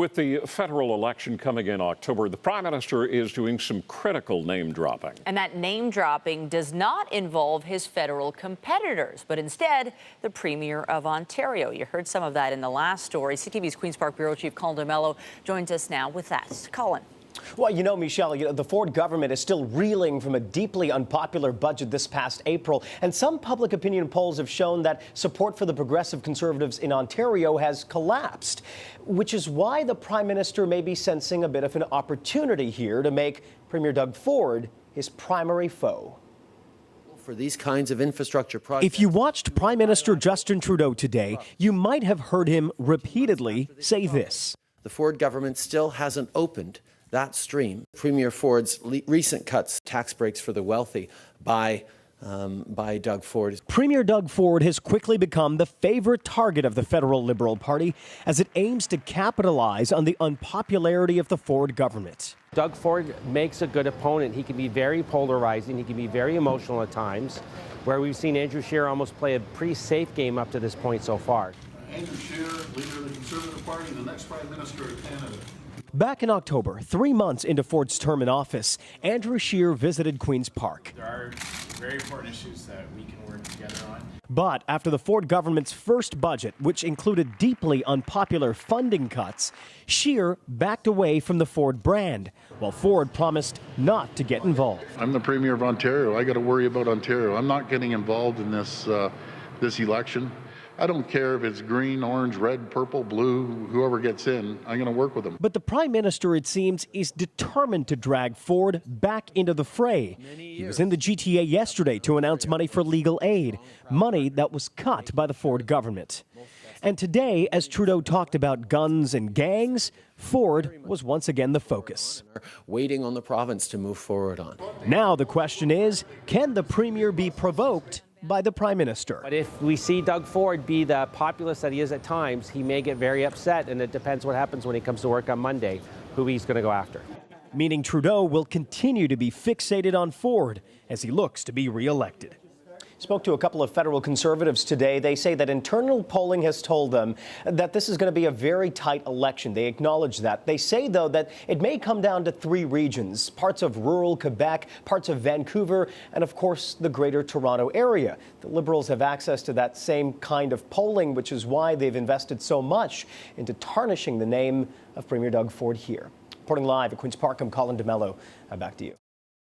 With the federal election coming in October, the Prime Minister is doing some critical name dropping. And that name dropping does not involve his federal competitors, but instead the Premier of Ontario. You heard some of that in the last story. CTV's Queen's Park Bureau Chief Colin DeMello joins us now with that. Colin. Well, Michelle, the Ford government is still reeling from a deeply unpopular budget this past April, and some public opinion polls have shown that support for the Progressive Conservatives in Ontario has collapsed, which is why the Prime Minister may be sensing a bit of an opportunity here to make Premier Doug Ford his primary foe. For these kinds of infrastructure projects. If you watched Prime Minister Justin Trudeau today, you might have heard him repeatedly say this. The Ford government still hasn't opened that stream. Premier Ford's recent cuts, tax breaks for the wealthy by Doug Ford. Premier Doug Ford has quickly become the favorite target of the federal Liberal Party as it aims to capitalize on the unpopularity of the Ford government. Doug Ford makes a good opponent. He can be very polarizing. He can be very emotional at times, where we've seen Andrew Scheer almost play a pretty safe game up to this point so far. Andrew Scheer, leader of the Conservative Party, the next Prime Minister of Canada. Back in October, 3 months into Ford's term in office, Andrew Scheer visited Queen's Park. There are very important issues that we can work together on. But after the Ford government's first budget, which included deeply unpopular funding cuts, Scheer backed away from the Ford brand, while Ford promised not to get involved. I'm the Premier of Ontario. I got to worry about Ontario. I'm not getting involved in this election. I don't care if it's green, orange, red, purple, blue, whoever gets in, I'm going to work with them. But the Prime Minister, it seems, is determined to drag Ford back into the fray. He was in the GTA yesterday to announce money for legal aid, money that was cut by the Ford government. And today, as Trudeau talked about guns and gangs, Ford was once again the focus. Waiting on the province to move forward on. Now the question is, can the Premier be provoked by the Prime Minister? But if we see Doug Ford be the populist that he is at times, he may get very upset, and it depends what happens when he comes to work on Monday, who he's going to go after. Meaning Trudeau will continue to be fixated on Ford as he looks to be re-elected. Spoke to a couple of federal conservatives today. They say that internal polling has told them that this is going to be a very tight election. They acknowledge that. They say, though, that it may come down to 3 regions, parts of rural Quebec, parts of Vancouver, and, of course, the greater Toronto area. The Liberals have access to that same kind of polling, which is why they've invested so much into tarnishing the name of Premier Doug Ford here. Reporting live at Queen's Park, I'm Colin DeMello. Back to you.